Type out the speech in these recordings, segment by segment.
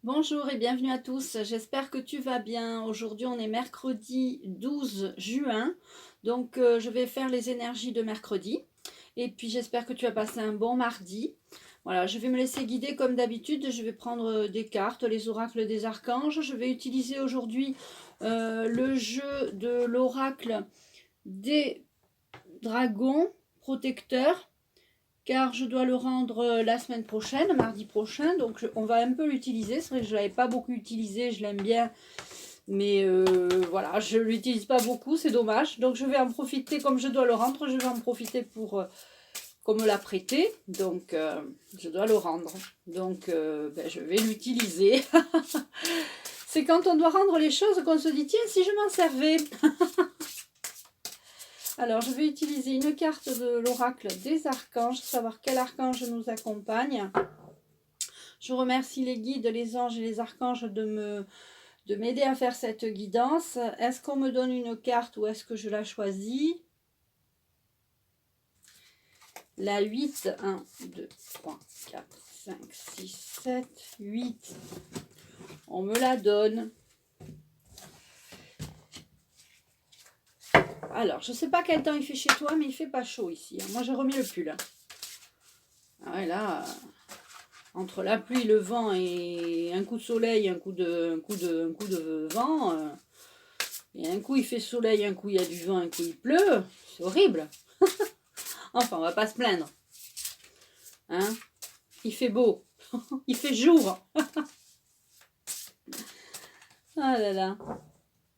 Bonjour et bienvenue à tous, j'espère que tu vas bien. Aujourd'hui on est mercredi 12 juin, donc je vais faire les énergies de mercredi. Et puis j'espère que tu as passé un bon mardi. Voilà, je vais me laisser guider comme d'habitude, je vais prendre des cartes, les oracles des archanges. Je vais utiliser aujourd'hui le jeu de l'oracle des dragons protecteurs, car je dois le rendre la semaine prochaine, mardi prochain, donc on va un peu l'utiliser. C'est vrai que je ne l'avais pas beaucoup utilisé, je l'aime bien, mais voilà, je ne l'utilise pas beaucoup, c'est dommage. Donc je vais en profiter, comme je dois le rendre, je vais en profiter pour qu'on me l'a prêté, donc je dois le rendre. Donc je vais l'utiliser. C'est quand on doit rendre les choses qu'on se dit, tiens, si je m'en servais. Alors, je vais utiliser une carte de l'oracle des archanges, savoir quel archange nous accompagne. Je remercie les guides, les anges et les archanges de m'aider à faire cette guidance. Est-ce qu'on me donne une carte ou est-ce que je la choisis? La 8, 1, 2, 3, 4, 5, 6, 7, 8. On me la donne. Alors, je ne sais pas quel temps il fait chez toi, mais il fait pas chaud ici. Moi, j'ai remis le pull. Ah ouais, là, entre la pluie, le vent et un coup de soleil, un coup de vent, et un coup il fait soleil, un coup il y a du vent, un coup il pleut, c'est horrible. Enfin, on va pas se plaindre. Hein? Il fait beau, il fait jour. Ah là là,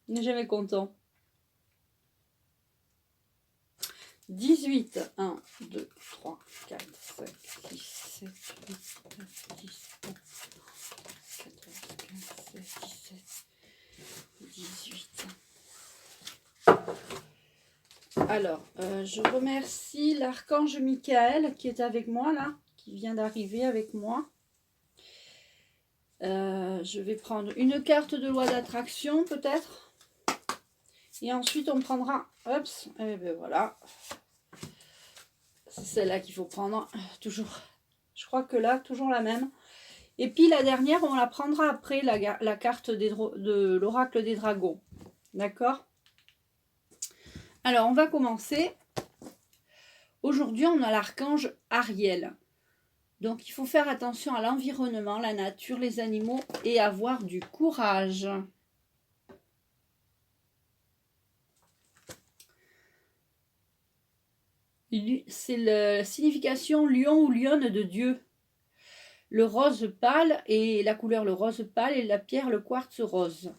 on n'est jamais content. 18, 1, 2, 3, 4, 5, 6, 7, 8, 9, 10, 11, 14, 15, 16, 17, 18. Alors, je remercie l'archange Michael qui est avec moi là, qui vient d'arriver avec moi. Je vais prendre une carte de loi d'attraction peut-être. Et ensuite on prendra, et ben voilà. C'est celle-là qu'il faut prendre, toujours. Je crois que là, toujours la même. Et puis la dernière, on la prendra après, la carte de l'oracle des dragons. D'accord? Alors, on va commencer. Aujourd'hui, on a l'archange Ariel. Donc, il faut faire attention à l'environnement, la nature, les animaux et avoir du courage. C'est la signification lion ou lionne de Dieu. Le rose pâle et la couleur le rose pâle et la pierre le quartz rose.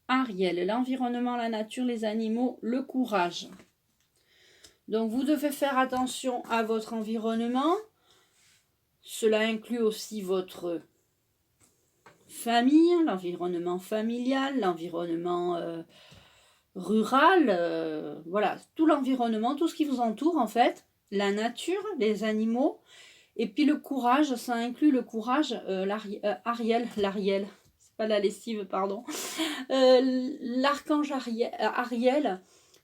Ariel, l'environnement, la nature, les animaux, le courage. Donc vous devez faire attention à votre environnement. Cela inclut aussi votre famille, l'environnement familial, l'environnement rural, voilà, tout l'environnement, tout ce qui vous entoure en fait, la nature, les animaux, et puis le courage, ça inclut le courage, l'Ariel, c'est pas la lessive, pardon, l'archange Ariel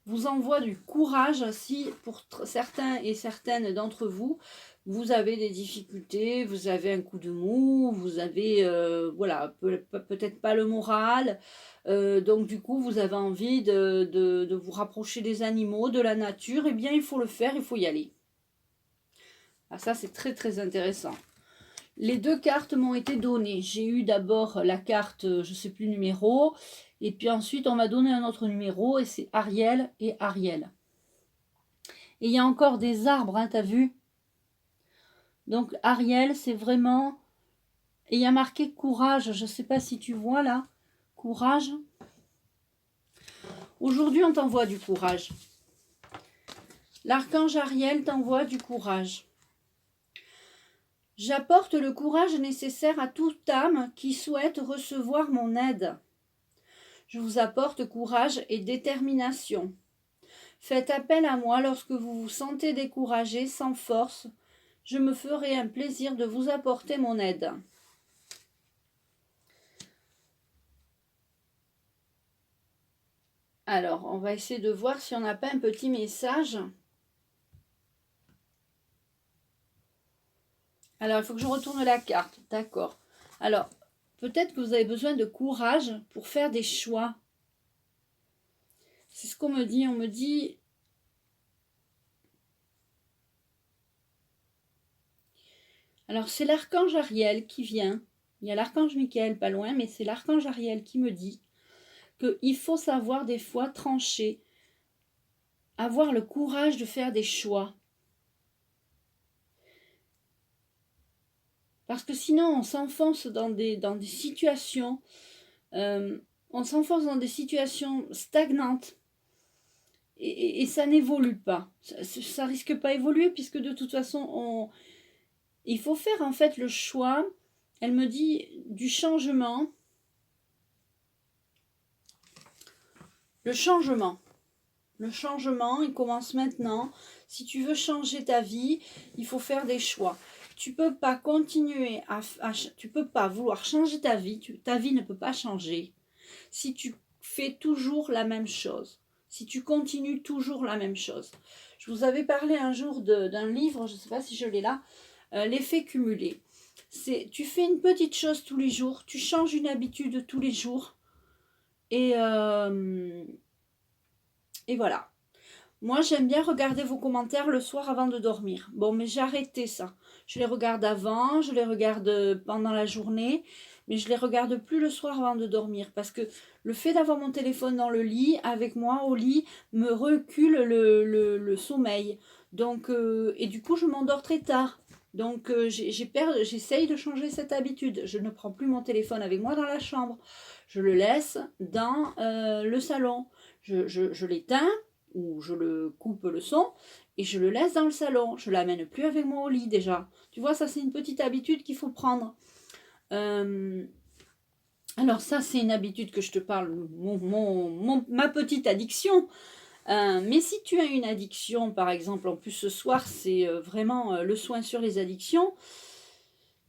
vous envoie du courage si pour certains et certaines d'entre vous, vous avez des difficultés, vous avez un coup de mou, vous avez voilà, peut-être pas le moral, donc du coup vous avez envie de vous rapprocher des animaux, de la nature, et bien il faut le faire, il faut y aller. Ah, ça c'est très très intéressant. Les deux cartes m'ont été données. J'ai eu d'abord la carte, je ne sais plus le numéro, et puis ensuite on m'a donné un autre numéro, et c'est Ariel et Ariel. Et il y a encore des arbres, hein, t'as vu? Donc Ariel, c'est vraiment... Et il y a marqué courage, je ne sais pas si tu vois là. Courage. Aujourd'hui, on t'envoie du courage. L'archange Ariel t'envoie du courage. J'apporte le courage nécessaire à toute âme qui souhaite recevoir mon aide. Je vous apporte courage et détermination. Faites appel à moi lorsque vous vous sentez découragé, sans force. Je me ferai un plaisir de vous apporter mon aide. Alors, on va essayer de voir si on n'a pas un petit message. Alors, il faut que je retourne la carte. D'accord. Alors, peut-être que vous avez besoin de courage pour faire des choix. C'est ce qu'on me dit. On me dit... Alors, c'est l'archange Ariel qui vient. Il y a l'archange Michael pas loin, mais c'est l'archange Ariel qui me dit qu'il faut savoir des fois trancher, avoir le courage de faire des choix. Parce que sinon, on s'enfonce dans des situations, on s'enfonce dans des situations stagnantes et ça n'évolue pas. Ça risque pas d'évoluer puisque de toute façon, il faut faire en fait le choix. Elle me dit du changement. Le changement, il commence maintenant. Si tu veux changer ta vie, il faut faire des choix. Tu peux pas continuer tu peux pas vouloir changer ta vie. Ta vie ne peut pas changer si tu fais toujours la même chose. Si tu continues toujours la même chose. Je vous avais parlé un jour d'un livre, je ne sais pas si je l'ai là, l'effet cumulé. Tu fais une petite chose tous les jours, tu changes une habitude tous les jours. Et voilà. Moi, j'aime bien regarder vos commentaires le soir avant de dormir. Bon, mais j'ai arrêté ça. Je les regarde avant, je les regarde pendant la journée, mais je les regarde plus le soir avant de dormir. Parce que le fait d'avoir mon téléphone dans le lit, avec moi au lit, me recule le sommeil. Donc, et du coup, je m'endors très tard. Donc, j'essaye de changer cette habitude. Je ne prends plus mon téléphone avec moi dans la chambre. Je le laisse dans le salon. Je l'éteins ou je le coupe le son et je le laisse dans le salon. Je ne l'amène plus avec moi au lit déjà. Tu vois, ça c'est une petite habitude qu'il faut prendre. Alors ça c'est une habitude que je te parle, ma petite addiction. Mais si tu as une addiction, par exemple, en plus ce soir c'est vraiment le soin sur les addictions.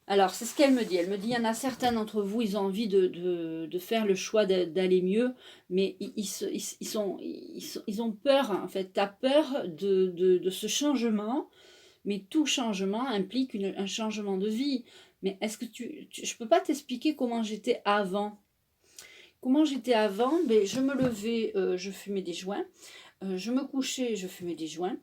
Alors, c'est ce qu'elle me dit. Elle me dit, il y en a certains d'entre vous, ils ont envie de faire le choix d'aller mieux, mais ils ont peur, en fait. Tu as peur de ce changement, mais tout changement implique un changement de vie. Mais est-ce que je ne peux pas t'expliquer comment j'étais avant. Comment j'étais avant, ben, je me levais, je fumais des joints. Je me couchais, je fumais des joints.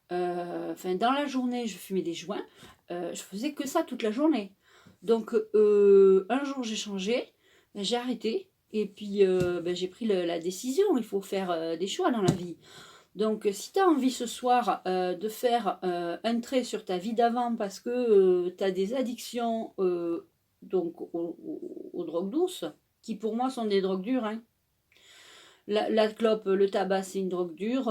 Dans la journée, je fumais des joints. Je faisais que ça toute la journée. Donc, un jour, j'ai changé, j'ai arrêté. Et puis, j'ai pris la décision. Il faut faire des choix dans la vie. Donc, si tu as envie ce soir de faire un trait sur ta vie d'avant parce que tu as des addictions donc aux drogues douces, qui pour moi sont des drogues dures, hein. La clope, le tabac, c'est une drogue dure.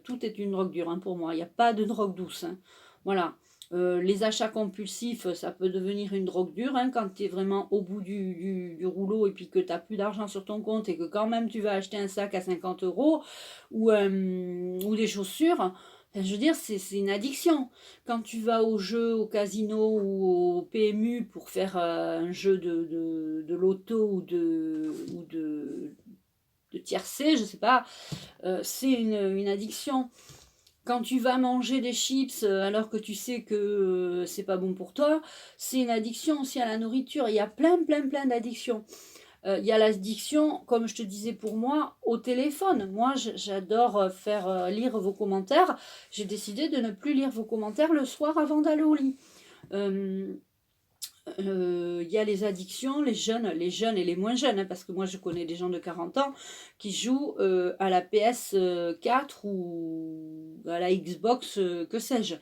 Tout est une drogue dure, hein, pour moi. Il n'y a pas de drogue douce, hein. Voilà. Les achats compulsifs, ça peut devenir une drogue dure, hein, quand tu es vraiment au bout du rouleau et puis que tu n'as plus d'argent sur ton compte et que quand même tu vas acheter un sac à 50 € ou des chaussures. Enfin, je veux dire, c'est une addiction. Quand tu vas au jeu, au casino ou au PMU pour faire un jeu de loto ou de tiercé, je sais pas, c'est une addiction. Quand tu vas manger des chips alors que tu sais que c'est pas bon pour toi, c'est une addiction aussi à la nourriture. Il y a plein d'addictions. Il y a l'addiction, comme je te disais pour moi, au téléphone. Moi, j'adore faire lire vos commentaires. J'ai décidé de ne plus lire vos commentaires le soir avant d'aller au lit. Il y a les addictions, les jeunes et les moins jeunes, hein, parce que moi je connais des gens de 40 ans qui jouent à la PS4 ou à la Xbox, que sais-je.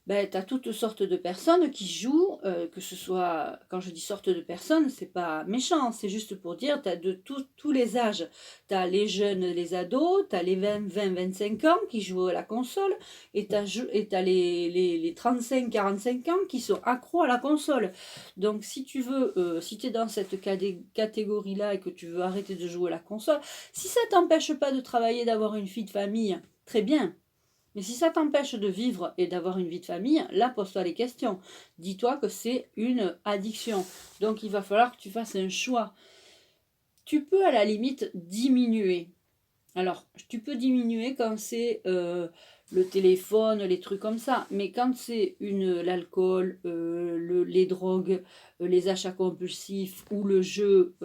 Ben, tu as toutes sortes de personnes qui jouent, que ce soit, quand je dis sortes de personnes, c'est pas méchant, c'est juste pour dire, tu as de tous les âges. Tu as les jeunes, les ados, tu as les 20-25 ans qui jouent à la console, et tu as les 35-45 ans qui sont accros à la console. Donc si tu veux, si tu es dans cette catégorie-là et que tu veux arrêter de jouer à la console, si ça t'empêche pas de travailler, d'avoir une vie de famille, très bien. Mais si ça t'empêche de vivre et d'avoir une vie de famille, là, pose-toi les questions. Dis-toi que c'est une addiction. Donc, il va falloir que tu fasses un choix. Tu peux, à la limite, diminuer. Alors, tu peux diminuer quand c'est le téléphone, les trucs comme ça. Mais quand c'est l'alcool, les drogues, les achats compulsifs ou le jeu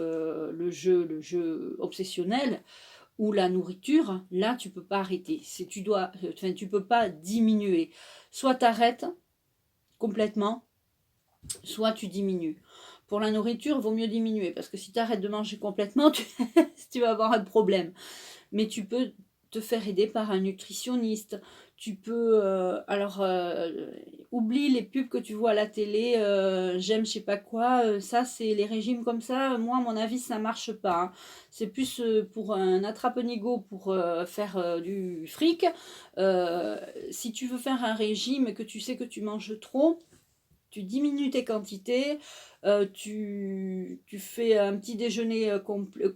obsessionnel ou la nourriture, là tu peux pas arrêter. Tu peux pas diminuer. Soit tu arrêtes complètement, soit tu diminues. Pour la nourriture, il vaut mieux diminuer parce que si tu arrêtes de manger complètement, tu vas avoir un problème. Mais tu peux te faire aider par un nutritionniste. Tu peux, oublie les pubs que tu vois à la télé, j'aime je sais pas quoi, ça c'est les régimes comme ça, moi à mon avis ça marche pas, hein. C'est plus pour un attrape-nigo pour faire du fric. Si tu veux faire un régime et que tu sais que tu manges trop, tu diminues tes quantités, tu fais un petit déjeuner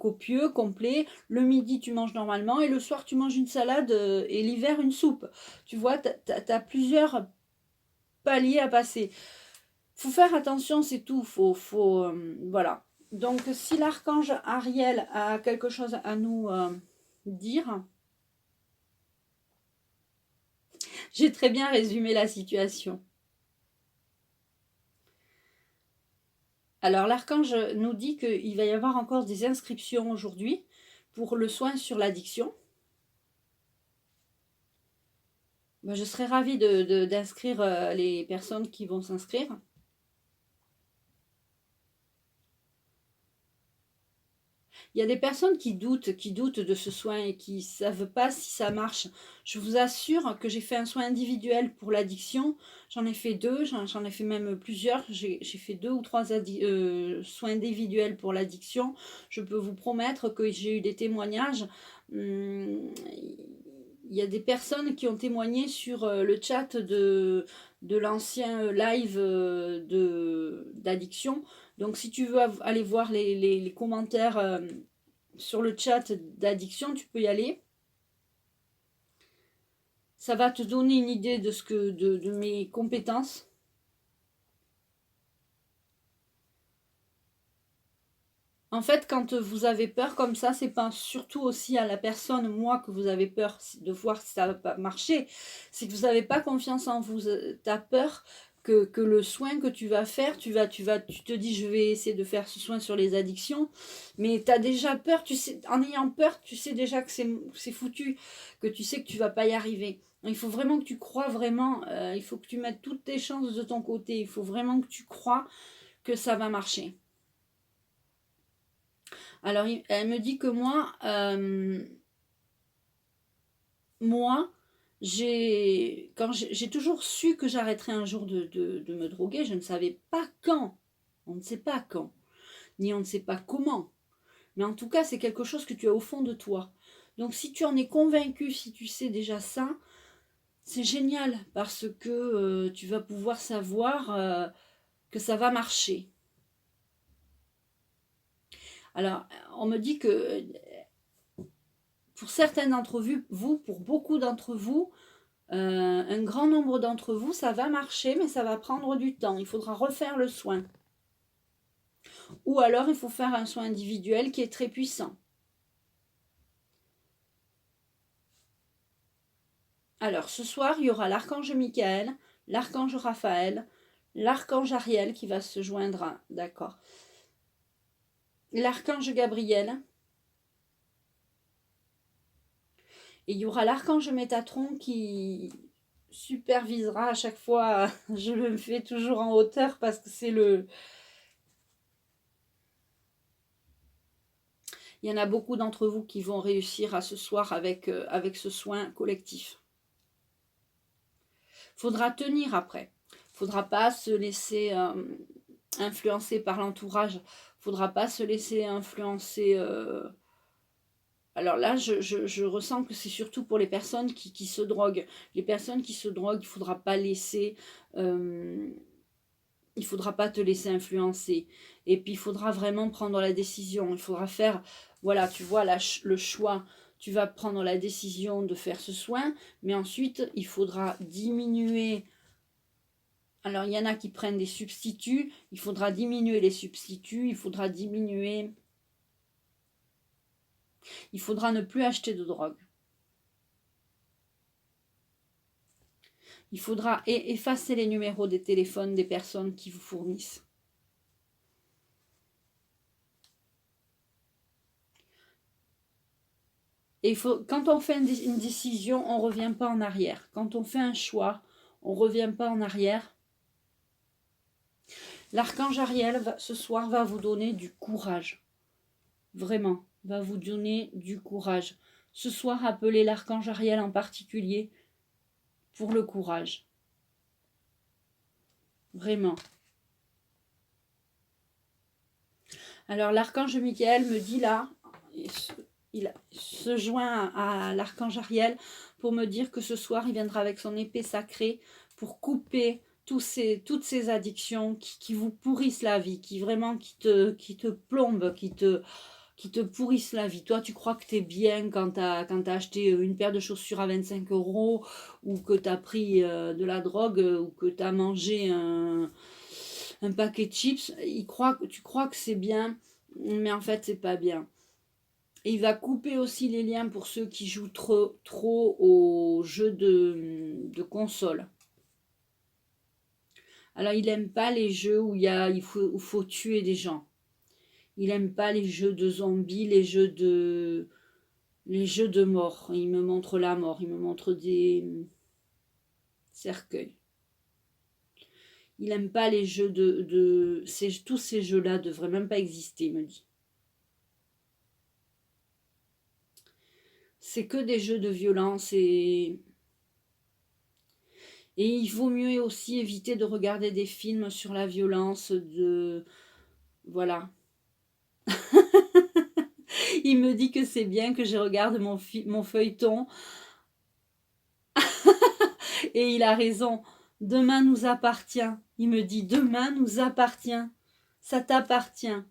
copieux, complet. Le midi, tu manges normalement et le soir, tu manges une salade et l'hiver, une soupe. Tu vois, tu as plusieurs paliers à passer. Faut faire attention, c'est tout. Voilà. Donc, si l'archange Ariel a quelque chose à nous dire, j'ai très bien résumé la situation. Alors l'archange nous dit qu'il va y avoir encore des inscriptions aujourd'hui pour le soin sur l'addiction. Je serais ravie d'inscrire les personnes qui vont s'inscrire. Il y a des personnes qui doutent de ce soin et qui ne savent pas si ça marche. Je vous assure que j'ai fait un soin individuel pour l'addiction. J'en ai fait 2, j'en ai fait même plusieurs. J'ai fait 2 ou 3 soins individuels pour l'addiction. Je peux vous promettre que j'ai eu des témoignages. Il y a des personnes qui ont témoigné sur le chat de l'ancien live d'addiction. Donc si tu veux aller voir les commentaires sur le chat d'addiction, tu peux y aller. Ça va te donner une idée de mes compétences. En fait, quand vous avez peur comme ça, c'est pas surtout aussi à la personne, moi, que vous avez peur de voir si ça va pas marcher. C'est que vous n'avez pas confiance en vous. Tu as peur que le soin que tu vas faire, tu te dis je vais essayer de faire ce soin sur les addictions, mais tu as déjà peur, tu sais, en ayant peur, tu sais déjà que c'est foutu, que tu sais que tu vas pas y arriver. Il faut vraiment que tu crois vraiment, il faut que tu mettes toutes tes chances de ton côté, il faut vraiment que tu crois que ça va marcher. Alors, elle me dit que moi, j'ai toujours su que j'arrêterais un jour de me droguer. Je ne savais pas quand. On ne sait pas quand, ni on ne sait pas comment. Mais en tout cas, c'est quelque chose que tu as au fond de toi. Donc, si tu en es convaincu, si tu sais déjà ça, c'est génial parce que tu vas pouvoir savoir que ça va marcher. Alors, on me dit que pour certains d'entre vous, pour beaucoup d'entre vous, un grand nombre d'entre vous, ça va marcher, mais ça va prendre du temps. Il faudra refaire le soin. Ou alors, il faut faire un soin individuel qui est très puissant. Alors, ce soir, il y aura l'archange Michael, l'archange Raphaël, l'archange Ariel qui va se joindre à... D'accord. L'archange Gabriel. Et il y aura l'archange Métatron qui supervisera à chaque fois. Je le fais toujours en hauteur parce que c'est le... Il y en a beaucoup d'entre vous qui vont réussir à ce soir avec ce soin collectif. Faudra tenir après. Faudra pas se laisser influencer par l'entourage. Faudra pas se laisser influencer... Alors là, je ressens que c'est surtout pour les personnes qui se droguent. Les personnes qui se droguent, il ne faudra pas laisser... il ne faudra pas te laisser influencer. Et puis, il faudra vraiment prendre la décision. Il faudra faire, voilà, tu vois, le choix. Tu vas prendre la décision de faire ce soin, mais ensuite, il faudra diminuer. Alors, il y en a qui prennent des substituts. Il faudra diminuer les substituts. Il faudra diminuer... Il faudra ne plus acheter de drogue. Il faudra effacer les numéros des téléphones des personnes qui vous fournissent. Et quand on fait une décision, on ne revient pas en arrière. Quand on fait un choix, on ne revient pas en arrière. L'archange Ariel, ce soir, va vous donner du courage. Vraiment, va vous donner du courage. Ce soir, appelez l'archange Ariel en particulier pour le courage. Vraiment. Alors, l'archange Michael me dit là, il se joint à l'archange Ariel pour me dire que ce soir, il viendra avec son épée sacrée pour couper toutes ces addictions qui vous pourrissent la vie, qui te plombent, qui te pourrissent la vie. Toi, tu crois que tu es bien quand tu as acheté une paire de chaussures à 25 € ou que tu as pris de la drogue ou que tu as mangé un paquet de chips. Tu crois que c'est bien, mais en fait, c'est pas bien. Et il va couper aussi les liens pour ceux qui jouent trop aux jeux de console. Alors, il n'aime pas les jeux où il faut tuer des gens. Il n'aime pas les jeux de zombies, les jeux de mort. Il me montre la mort, il me montre des cercueils. Il n'aime pas les jeux tous ces jeux-là ne devraient même pas exister, il me dit. C'est que des jeux de violence et il vaut mieux aussi éviter de regarder des films sur la violence Voilà. Il me dit que c'est bien que je regarde mon feuilleton. Et il a raison. Demain nous appartient. Il me dit, demain nous appartient. Ça t'appartient.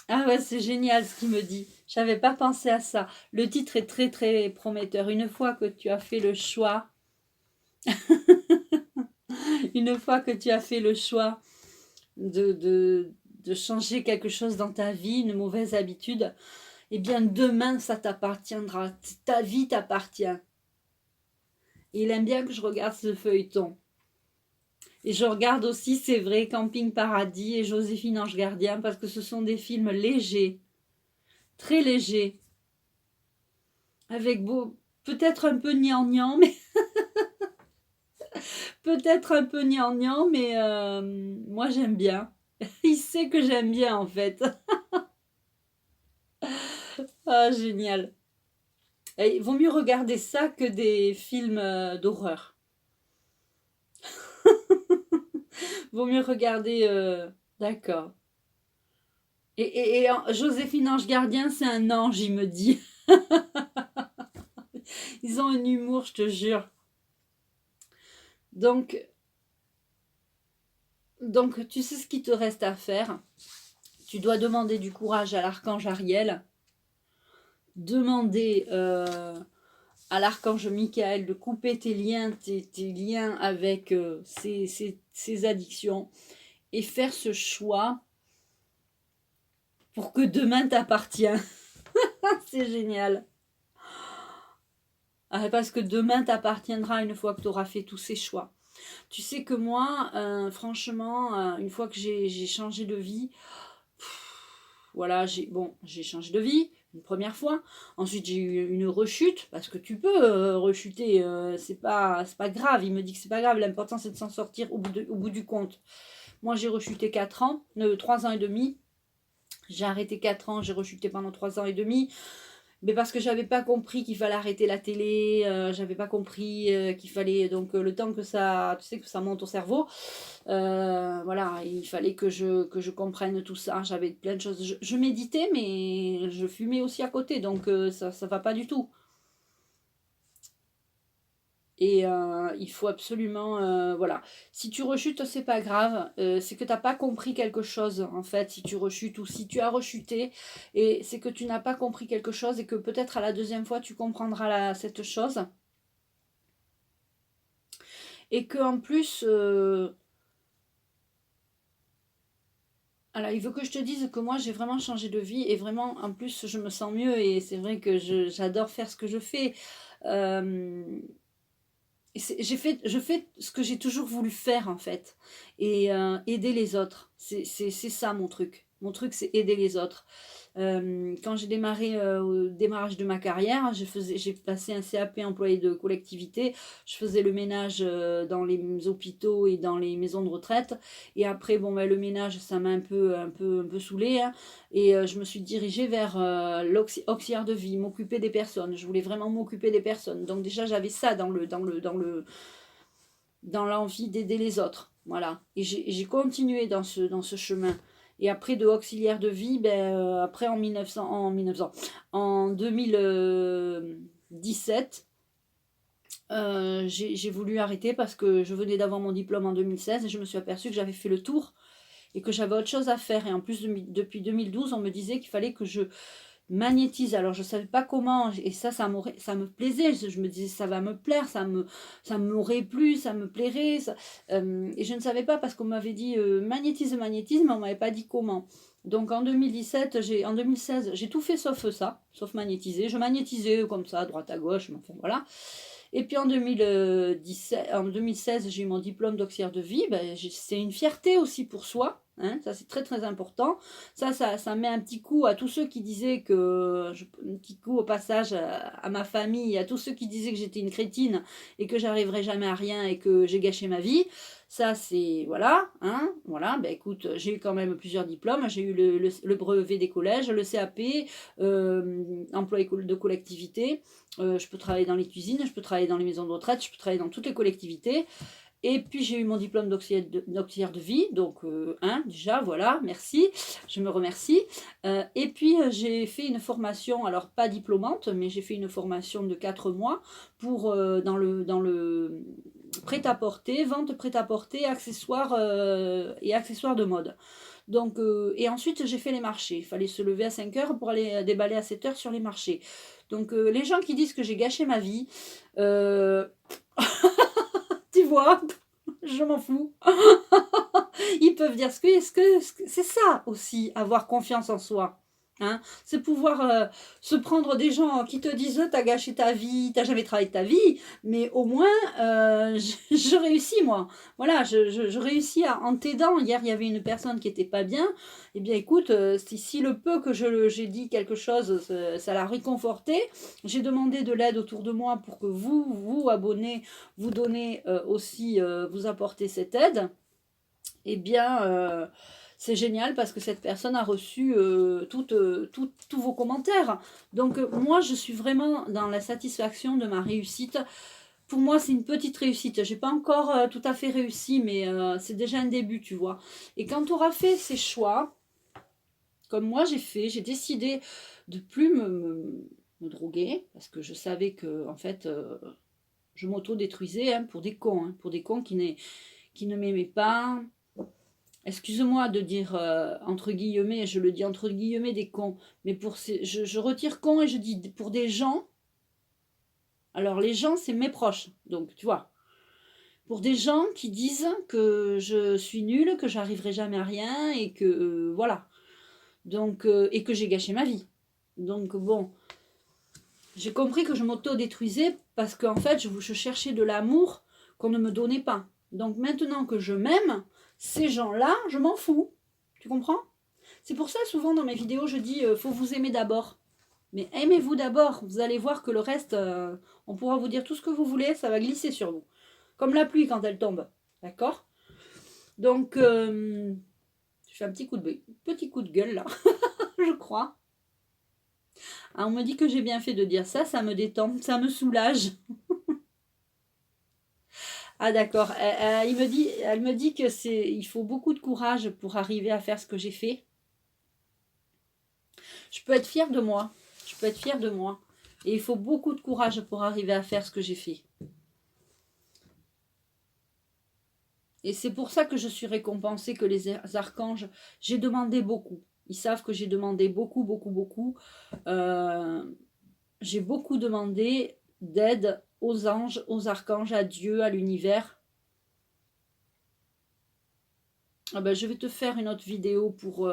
Ah ouais, c'est génial ce qu'il me dit. J'avais pas pensé à ça. Le titre est très très prometteur. Une fois que tu as fait le choix, de changer quelque chose dans ta vie, une mauvaise habitude, eh bien demain ça t'appartiendra. Ta vie t'appartient. Et il aime bien que je regarde ce feuilleton. Et je regarde aussi, c'est vrai, Camping Paradis et Joséphine Ange Gardien parce que ce sont des films légers, très légers, avec peut-être un peu gnangnan, mais peut-être un peu gnangnan, mais moi j'aime bien. Il sait que j'aime bien en fait. Ah, génial. Et il vaut mieux regarder ça que des films d'horreur. Vaut mieux regarder... D'accord. Et Joséphine Ange Gardien, c'est un ange, il me dit. Ils ont un humour, je te jure. Donc, tu sais ce qu'il te reste à faire. Tu dois demander du courage à l'archange Ariel. Demander à l'archange Michael de couper tes liens avec ces addictions. Et faire ce choix pour que demain t'appartient. C'est génial. Parce que demain t'appartiendra une fois que tu auras fait tous ces choix. Tu sais que moi, franchement, une fois que j'ai changé de vie, voilà, j'ai changé de vie une première fois. Ensuite, j'ai eu une rechute, parce que tu peux rechuter, c'est pas grave. Il me dit que c'est pas grave, l'important c'est de s'en sortir au bout du compte. Moi, j'ai rechuté 3 ans et demi. J'ai arrêté 4 ans, j'ai rechuté pendant 3 ans et demi. Mais parce que j'avais pas compris qu'il fallait arrêter la télé, j'avais pas compris qu'il fallait donc le temps que ça, tu sais que ça monte au cerveau, voilà, il fallait que je comprenne tout ça. J'avais plein de choses, je méditais mais je fumais aussi à côté, donc ça va pas du tout. Et il faut absolument, voilà. Si tu rechutes, c'est pas grave. C'est que tu n'as pas compris quelque chose, en fait, si tu rechutes ou si tu as rechuté. Et c'est que tu n'as pas compris quelque chose et que peut-être à la deuxième fois, tu comprendras cette chose. Et qu'en plus... alors, il veut que je te dise que moi, j'ai vraiment changé de vie. Et vraiment, en plus, je me sens mieux. Et c'est vrai que j'adore faire ce que je fais. je fais ce que j'ai toujours voulu faire en fait. Et aider les autres. C'est ça mon truc. Mon truc, c'est aider les autres. Quand j'ai démarré au démarrage de ma carrière, j'ai passé un CAP employé de collectivité. Je faisais le ménage dans les hôpitaux et dans les maisons de retraite. Et après, bon, ben, le ménage, ça m'a un peu saoulée. Hein. Et je me suis dirigée vers l'auxiliaire de vie, m'occuper des personnes. Je voulais vraiment m'occuper des personnes. Donc déjà, j'avais ça dans l'envie d'aider les autres. Voilà. Et j'ai continué dans ce chemin. Et après de auxiliaire de vie, ben, après en 2017, j'ai voulu arrêter parce que je venais d'avoir mon diplôme en 2016 et je me suis aperçue que j'avais fait le tour et que j'avais autre chose à faire. Et en plus, depuis 2012, on me disait qu'il fallait que je magnétise. Alors je savais pas comment et ça me plaisait. Je me disais ça va me plaire, ça m'aurait plu, ça me plairait. Et je ne savais pas parce qu'on m'avait dit magnétisme, mais on m'avait pas dit comment. Donc en 2016, j'ai tout fait sauf ça, sauf magnétiser. Je magnétisais comme ça, à droite à gauche, mais enfin voilà. Et puis en 2016, j'ai eu mon diplôme d'auxiliaire de vie. Ben, c'est une fierté aussi pour soi. Hein, ça, c'est très très important. Ça met un petit coup à tous ceux qui disaient un petit coup au passage à ma famille, à tous ceux qui disaient que j'étais une crétine et que j'arriverais jamais à rien et que j'ai gâché ma vie. Ça, c'est, voilà, hein, voilà, ben écoute, j'ai eu quand même plusieurs diplômes. J'ai eu le brevet des collèges, le CAP, employé de collectivité. Je peux travailler dans les cuisines, je peux travailler dans les maisons de retraite, je peux travailler dans toutes les collectivités. Et puis j'ai eu mon diplôme d'auxiliaire de vie, donc déjà, voilà, merci, je me remercie. Et puis j'ai fait une formation, alors pas diplômante, mais j'ai fait une formation de 4 mois pour dans le prêt-à-porter, vente prêt-à-porter, accessoires et accessoires de mode. Donc, et ensuite j'ai fait les marchés. Il fallait se lever à 5 heures pour aller déballer à 7 heures sur les marchés. Donc les gens qui disent que j'ai gâché ma vie, tu vois, je m'en fous. Ils peuvent dire ce que c'est ça aussi, avoir confiance en soi. Hein, c'est pouvoir se prendre des gens qui te disent t'as gâché ta vie, t'as jamais travaillé de ta vie, mais au moins je réussis moi. Voilà, je réussis en t'aidant. Hier il y avait une personne qui était pas bien. Eh bien écoute, si le peu que j'ai dit quelque chose, ça l'a réconforté. J'ai demandé de l'aide autour de moi pour que vous abonnez, vous donnez aussi, vous apportez cette aide. Eh bien, c'est génial parce que cette personne a reçu tous vos commentaires. Donc, moi, je suis vraiment dans la satisfaction de ma réussite. Pour moi, c'est une petite réussite. J'ai pas encore tout à fait réussi, mais c'est déjà un début, tu vois. Et quand tu auras fait ces choix, comme moi j'ai fait, j'ai décidé de plus me droguer parce que je savais que, en fait, je m'auto-détruisais pour des cons, pour des cons qui ne m'aimaient pas. Excuse-moi de dire entre guillemets, je le dis entre guillemets des cons, mais je retire con et je dis pour des gens. Alors les gens, c'est mes proches, donc tu vois. Pour des gens qui disent que je suis nulle, que j'arriverai jamais à rien et que voilà. Donc et que j'ai gâché ma vie. Donc bon, j'ai compris que je m'auto-détruisais parce qu'en fait, je cherchais de l'amour qu'on ne me donnait pas. Donc maintenant que je m'aime, ces gens-là, je m'en fous. Tu comprends? C'est pour ça, souvent dans mes vidéos, je dis faut vous aimer d'abord. Mais aimez-vous d'abord. Vous allez voir que le reste, on pourra vous dire tout ce que vous voulez, ça va glisser sur vous. Comme la pluie quand elle tombe. D'accord? Donc, je fais un petit coup de gueule là, je crois. Ah, on me dit que j'ai bien fait de dire ça, ça me détend, ça me soulage. Ah d'accord, elle me dit que il faut beaucoup de courage pour arriver à faire ce que j'ai fait. Je peux être fière de moi, je peux être fière de moi. Et il faut beaucoup de courage pour arriver à faire ce que j'ai fait. Et c'est pour ça que je suis récompensée, que les archanges, j'ai demandé beaucoup. Ils savent que j'ai demandé beaucoup, beaucoup, beaucoup. J'ai beaucoup demandé d'aide aux anges, aux archanges, à Dieu, à l'univers. Ah ben, je vais te faire une autre vidéo pour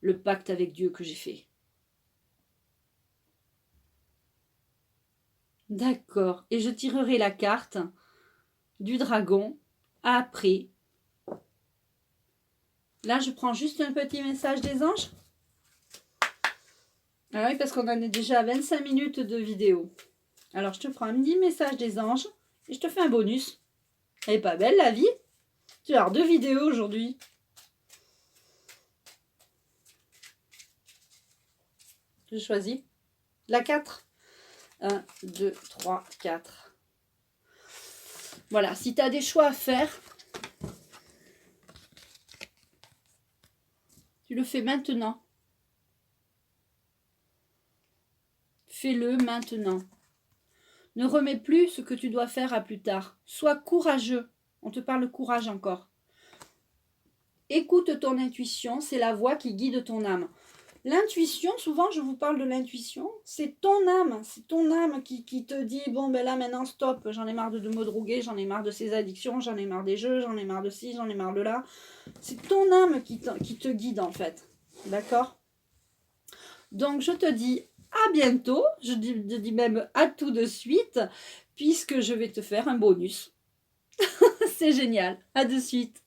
le pacte avec Dieu que j'ai fait. D'accord. Et je tirerai la carte du dragon après. Là, je prends juste un petit message des anges. Ah oui, parce qu'on en est déjà à 25 minutes de vidéo. Alors, je te prends un petit message des anges et je te fais un bonus. Elle est pas belle, la vie? Tu vas avoir 2 vidéos aujourd'hui. Je choisis la 4. 1, 2, 3, 4. Voilà, si tu as des choix à faire, tu le fais maintenant. Fais-le maintenant. Ne remets plus ce que tu dois faire à plus tard. Sois courageux. On te parle courage encore. Écoute ton intuition, c'est la voix qui guide ton âme. L'intuition, souvent je vous parle de l'intuition, c'est ton âme qui te dit, bon ben là maintenant stop, j'en ai marre de me droguer, j'en ai marre de ces addictions, j'en ai marre des jeux, j'en ai marre de ci, j'en ai marre de là. C'est ton âme qui te guide en fait, d'accord? Donc je te dis à bientôt, je dis même à tout de suite, puisque je vais te faire un bonus. C'est génial, à de suite.